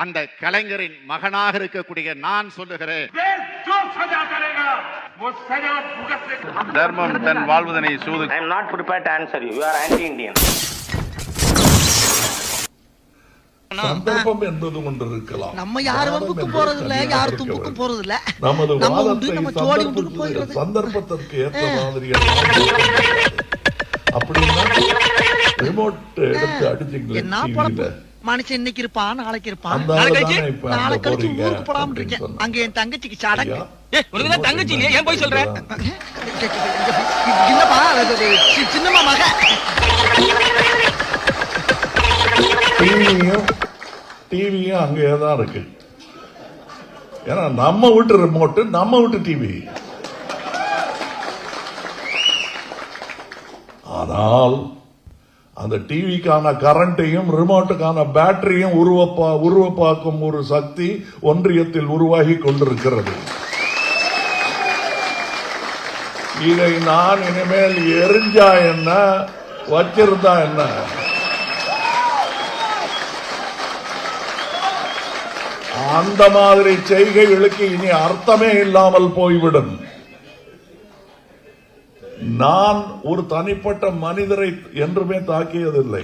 அந்த கலைஞரின் மகனாக இருக்கக்கூடிய நான் சொல்லுகிறேன், தர்மம் தன் வாழ்வதனை சூது. I am not prepared to answer you. You are anti-Indian. சந்தர்ப்பம் என்பது ஒன்று இருக்கலாம். நம்ம யார் வம்புக்கும் போறது இல்ல, யார் தும்புக்கும் போறது இல்ல. நமது நம்ம வாதத்தை நம்ம ஜோடி விட்டு போயிடுறது. சந்தர்ப்பத்திற்கு ஏற்ற மாதிரியான அப்படின்னா ரிமோட் எடுத்து அடிச்சிங்களே என்ன பொழப்பு மனுஷன் இன்னைக்கு இருப்பான், நாளைக்கு இருப்பான், அந்த நாளை கழிச்சு ஊருக்கு போடாம இருக்கேன். அங்க என் தங்கச்சிக்கு சடங்கு. உனக்குதான் தங்கச்சி இல்லையா, ஏன் போய் சொல்ற? இல்லப்பா, சின்னம்மா மக. டிவியும் அங்கேதான் இருக்கு. ஏன்னா நம்ம வீட்டு ரிமோட், நம்ம வீட்டு டிவி. ஆனால் அந்த டிவிக்கான கரண்டையும் ரிமோட்டுக்கான பேட்டரியும் உருவப்பாக்கும் ஒரு சக்தி ஒன்றியத்தில் உருவாகி கொண்டிருக்கிறது. இதை நான் இனிமேல் எரிஞ்சா என்ன, வச்சிருந்தா என்ன? அந்த மாதிரி செய்கைகளுக்கு இனி அர்த்தமே இல்லாமல் போய்விடும். நான் ஒரு தனிப்பட்ட மனிதரை என்றுமே தாக்கியதில்லை.